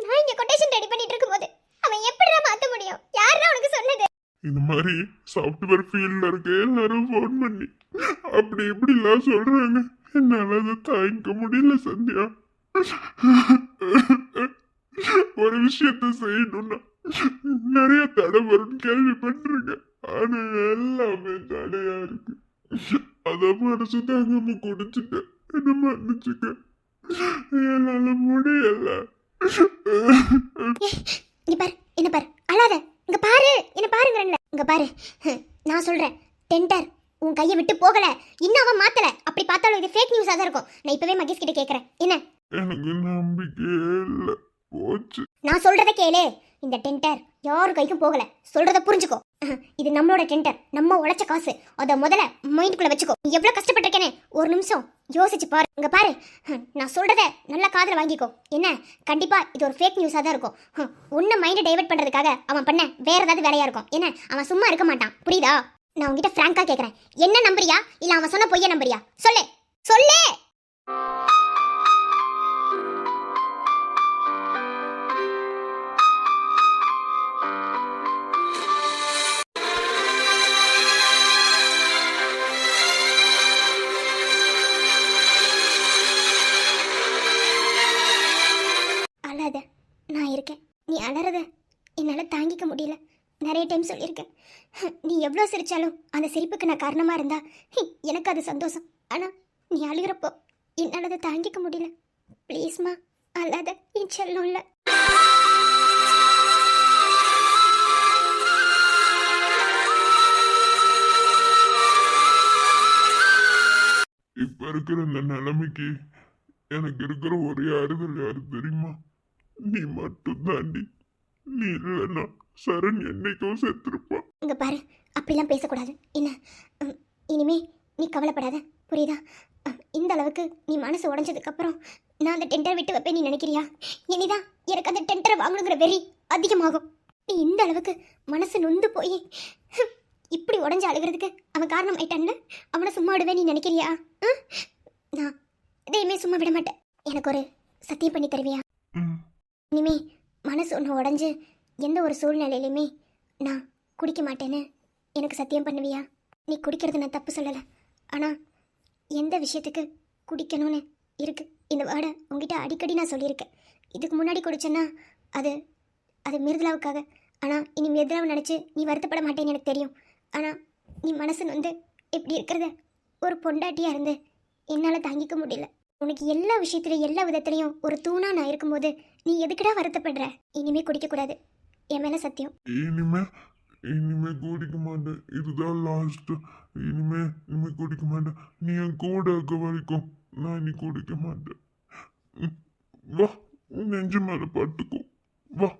நான் இங்க கொட்டேஷன் ரெடி பண்ணிட்டு இருக்கும்போது அவன் எப்படிடா மாத்த முடியும்? யாரா உனக்கு சொன்னது? இந்த மாதிரி சாஃப்ட்வேர் ஃபீல்ட்ல இருக்க எல்லாரும் போன் பண்ணி அப்படி இப்படி எல்லாம் சொல்றாங்க. என்னால அதை தாங்கிக்க முடியல சந்தியா. ஒரு விஷயத்த செய்யணும்னா நிறைய தடை வரும்னு கேள்விப்பட்டிருக்கேன், ஆனா எல்லாமே தடையா இருக்கு. அத மனசு தாங்காம குடிச்சுட்டேன், என்ன மன்னிச்சுக்க. என்னால முடியல. இங்க பாரு என்ன பாரு அழாத. இங்க பாரு என்ன பாருங்கறேன்ல. இங்க பாரு நான் சொல்றேன் டெண்டர் உன் கையை விட்டு போகல, இன்னும் அவன் மாத்தல. அப்படி பார்த்தாலும் இது ஃபேக் நியூஸா தான் இருக்கும். நான் இப்பவே மகேஷ் கிட்ட கேக்குறேன். என்ன? எனக்கு நம்பிக்கையே இல்ல, போச்சு. நான் சொல்றத கேளு. இந்த டெண்டர் யாரு கைக்கும் போகல, சொல்றத புரிஞ்சுக்கோ. இது நம்மளோட டெண்டர், நம்ம உழைச்ச காசு. அத முதல்ல மைண்டுக்குள்ள வச்சுக்கோ. நீ எவ்வளவு கஷ்டப்பட்டிருக்கேனே ஒரு நிமிஷம் யோசிச்சு பாரு. இங்க பாரு நான் சொல்றத நல்லா காதுல வாங்கிக்கோ. என்ன? கண்டிப்பா இது ஒரு ஃபேக் நியூஸா தான் இருக்கும். உன்னை மைண்ட் டைவர்ட் பண்றதுக்காக அவன் பண்ண வேற ஏதாவது வேலையா இருக்கும். என்ன? அவன் சும்மா இருக்க மாட்டான், புரியுதா? நான் உன்கிட்ட பிராங்கா கேக்குறேன், என்ன நம்புறியா இல்ல அவன் சொன்ன பொய்ய நம்புறியா? சொல்லு சொல்லு. அழாத, நான் இருக்கேன். நீ அலறத என்னால் தாங்கிக்க முடியல. நிறைய டைம் சொல்லியிருக்கேன், நீ எவ்வளோ சிரிச்சாலும் அந்த சிரிப்புக்கு நான் காரணமாக இருந்தா எனக்கு அது சந்தோஷம். ஆனால் நீ அழுகிறப்போ என்னால் அதை தாங்கிக்க முடியல. ப்ளீஸ்மா அழாத, என் செல்லம் இல்லை. இப்ப இருக்கிற இந்த நிலைமைக்கு எனக்கு இருக்கிற ஒரே ஆறுதல் யாரு தெரியுமா? நீ மட்டும் தாண்டி. நீ இல்லைன்னா சரண் என்னைக்கும் செத்துருப்பான். இங்கே பாரு அப்படிலாம் பேசக்கூடாது. என்ன? இனிமே நீ கவலைப்படாத, புரியுதா? இந்த அளவுக்கு நீ மனசு உடஞ்சதுக்கப்புறம் நான் அந்த டெண்டரை விட்டு வைப்பேன் நீ நினைக்கிறியா? இனிதான் எனக்கு அந்த டெண்டரை வாங்கணுங்கிற வெறி அதிகமாகும். நீ இந்த அளவுக்கு மனசு நொந்து போய் இப்படி உடஞ்சு அழுகிறதுக்கு அவன் காரணம் ஆயிட்டான்னு அவனை சும்மா விடுவேன் நீ நினைக்கிறியா? நான் எதையுமே சும்மா விட மாட்டேன். எனக்கு ஒரு சத்தியம் பண்ணி தருவியா? இனிமே மனசு ஒன்று உடஞ்சு எந்த ஒரு சூழ்நிலையிலுமே நான் குடிக்க மாட்டேன்னு எனக்கு சத்தியம் பண்ணுவியா? நீ குடிக்கிறது நான் தப்பு சொல்லலை, ஆனால் எந்த விஷயத்துக்கு குடிக்கணும்னு இருக்கு இந்த வேர்டை உங்ககிட்ட அடிக்கடி நான் சொல்லியிருக்கேன். இதுக்கு முன்னாடி குடிச்சேன்னா அது அது மிருதுலாவுக்காக. ஆனால் இனி மிருதுலாவை நினச்சி நீ வருத்தப்பட மாட்டேன்னு எனக்கு தெரியும். ஆனால் நீ மனசு வந்து இப்படி இருக்கிறத ஒரு பொண்டாட்டியாக இருந்து என்னால் தாங்கிக்க முடியல. உனக்கு எல்லா விஷயத்துலையும் எல்லா விதத்துலையும் ஒரு தூணா நான் இருக்கும்போது நீ எதுக்குடா வருத்தப்படுற? இனிமே குடிக்கக்கூடாது, என் மேலே சத்தியம். இனிமே குடிக்க மாட்டேன், இதுதான் லாஸ்ட். இனிமே குடிக்க மாட்டேன். நீ என் கூட இருக்க வரைக்கும் நான் இனி குடிக்க மாட்டேன். வா, நெஞ்சு மேல பட்டுக்கோ, வா.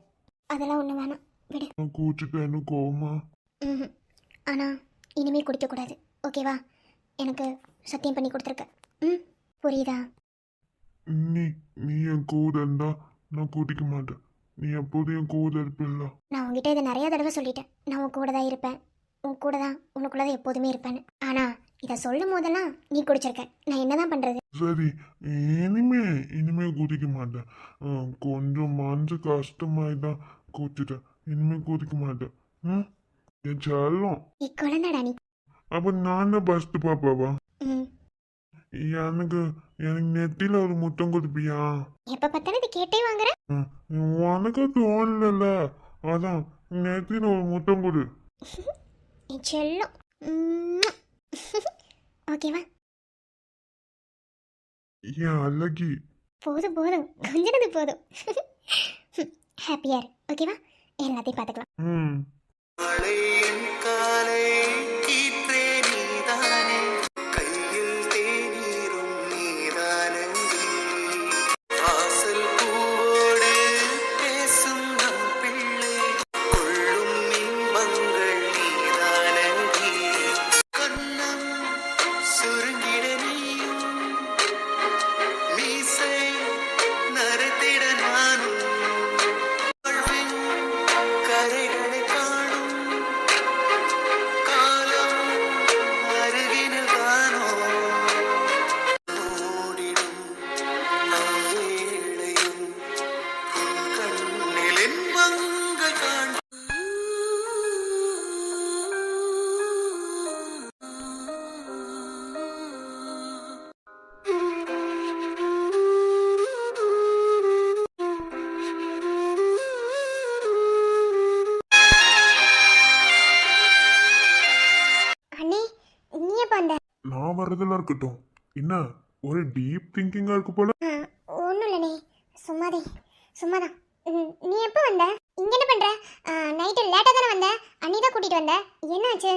அதெல்லாம் ஒன்று வேணாம், விடு. நான் கூச்சிட்டேன்னு கோவமா? ஆனால் இனிமே குடிக்கக்கூடாது, ஓகேவா? எனக்கு சத்தியம் பண்ணி கொடுத்துருக்க, புரியுதா? நீ என் கூட இருந்தா நான் குடிக்க மாட்டேன். நீ எப்போதும் என் கூட இருப்பில்ல? நான் உங்ககிட்ட இதை நிறைய தடவை சொல்லிட்டேன். நான் உன் கூட தான் இருப்பேன், உன் கூட தான் உனக்குள்ள தான் எப்போதுமே இருப்பேன்னு. ஆனால் இதை சொல்லும் போதெல்லாம் நீ குடிச்சிருக்க. நான் என்னதான் பண்ணுறது? சரி, இனிமே குதிக்க மாட்டேன். கொஞ்சம் மனசு கஷ்டமாயிதான் குடிச்சிட்டேன். இனிமே குதிக்க மாட்டேன். என் செல்லம். நீ குழந்தைடா நீ. அப்ப நான் தான் ஃபர்ஸ்ட் பாப்பாவா? எனக்கு எனக்கு நெத்தில ஒரு முத்தம் கொடுப்பியா? எப்ப பார்த்தாலும் இது கேட்டே வாங்குற. உனக்கு தோணல, அதான் நெத்தில ஒரு முத்தம் கொடு. என் செல்லம். ஓகேவா? என் அழகி. போதும் போதும், கொஞ்சினது போதும். ஹாப்பியார். ஓகேவா? எல்லாத்தையும் பார்த்துக்கலாம். மழையின் காலை கீற்றே நீதானே, கையில் தேநீரும் நீதானே, வாசல் பூவோடு பேசும் நம் பிள்ளை, கொள்ளும் இன்பங்கள் நீதானே, கண்ணம் சுருங்கிட நீயும், மீசை நரைத்திட நானும், வாழ்வின் கரைகளை காணும் காலம் அருகினில் தானோ, ஓடிடும் அவ்வேளையும் உன் கண்ணில் இன்பங்கள் காணும். அண்ணே, நீ எப்போ வந்த? நான் வர்றதெல்லாம் இருக்கட்டும், என்ன ஒரு டீப் திங்கிங்கா இருக்கு போல. ஒன்றும் இல்லைண்ணே, சும்மாதான். நீ எப்போ வந்த? இங்கே என்ன பண்ணுற? நைட்டு லேட்டாக தானே வந்த? அண்ணி தான் கூட்டிகிட்டு வந்த. என்னாச்சு?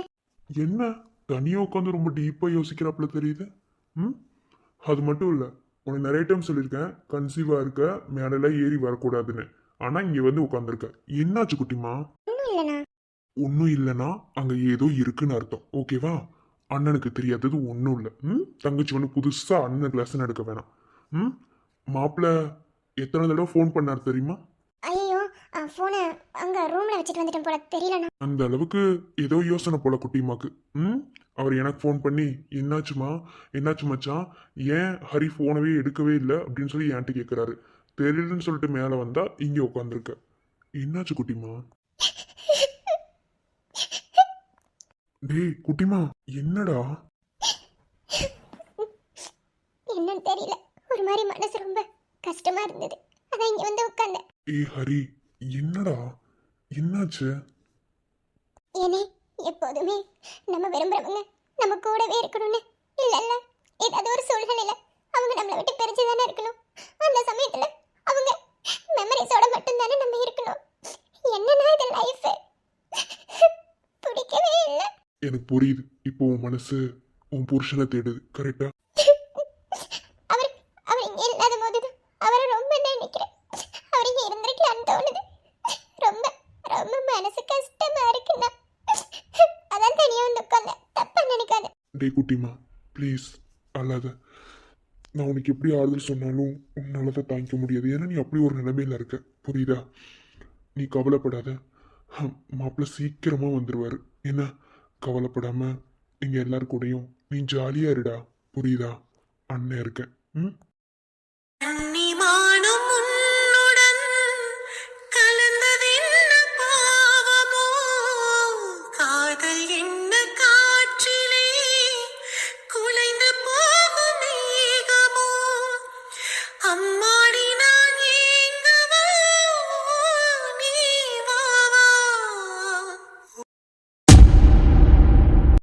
என்ன தனியா உட்காந்து ரொம்ப டீப்பா யோசிக்கிறாப்புல தெரியுது. அது மட்டும் இல்ல, உனக்கு நிறைய டைம் சொல்லியிருக்கேன் கன்சீவா இருக்க, மேலெல்லாம் ஏறி வரக்கூடாதுன்னு. ஆனா இங்க வந்து உட்காந்துருக்க. என்னாச்சு குட்டிமா? ஒன்றும் இல்லைண்ணா. ஒன்றும் இல்லைன்னா அங்க ஏதோ இருக்குன்னு அர்த்தம். ஓகேவா? அண்ணனுக்கு தெரியாதது ஒன்றும் இல்லை. தங்கச்சி வந்து புதுசா அண்ணனுக்கு லெசன் எடுக்க வேணாம். மாப்பிள்ள எத்தனை தடவை ஃபோன் பண்ணார் தெரியுமா? ஐயோ, ஃபோனை அங்கே ரூமில் வச்சுட்டு வந்துட்டேன் போல, தெரியலண்ணா. அந்த அளவுக்கு ஏதோ யோசனை போல குட்டிமாக்கு. அவர் எனக்கு ஃபோன் பண்ணி என்னாச்சு மச்சான், ஏன் ஹரி ஃபோனவே எடுக்கவே இல்லை அப்படின்னு சொல்லி என்கிட்ட கேட்குறாரு. தெரியலன்னு சொல்லிட்டு மேலே வந்தா இங்கே உட்காந்துருக்க. என்னாச்சு குட்டிமா? டேய் குட்டிமா, என்னடா? என்னன்னு தெரியல, ஒரு மாதிரி மனசு ரொம்ப கஷ்டமா இருந்தது, அதான் இங்கே வந்து உட்காந்தேன். ஹரி, என்னடா என்னாச்சு? ஏனே, எப்போதுமே நம்ம விரும்புறவங்க நம்ம கூடவே இருக்கணும்னு இல்லைல்ல, ஏதாவது ஒரு சூழ்நிலையில அவங்க நம்மளை விட்டு பிரிஞ்சு தானே இருக்கணும். அந்த சமயத்துல அவங்க மெமரிஸோட மட்டும்தானே நம்ம இருக்கணும். என்னன்னா இது லைஃப் பிடிக்கவே இல்லை. எனக்கு புரியுது. இப்போ உன் மனசு உன் புருஷனை தேடுது, கரெக்டா? அவர் அவர் இங்கே இல்லாத போதுதான் அவரை ரொம்ப நினைக்கிறேன். அவர் இங்கே இருந்திருக்கலான்னு தோணுது. ரொம்ப ரொம்ப மனசு கஷ்டமா இருக்குண்ணா. அதான் தனியா வந்து உட்கார்ந்த. தப்பா நினைக்காத. டேய் குட்டிமா, ப்ளீஸ் அல்லாத. நான் உனக்கு எப்படி ஆறுதல் சொன்னாலும் உன்னால தான் தாங்கிக்க முடியாது. ஏன்னா நீ அப்படி ஒரு நிலைமையில இருக்க, புரியுதா? நீ கவலைப்படாத. மாப்பிள்ள சீக்கிரமா வந்துருவாரு. என்ன, கவலைப்படாம இங்க எல்லாரும் கூடயும் நீ ஜாலியா இருடா, புரியுதா? அண்ணன் இருக்கேன். கன்னிமானும் உன்னுடன் கலந்ததென்ன பாவமோ, காதல் என்ன காற்றிலே குலைந்து போகும் மேகமோ, அம்மாடி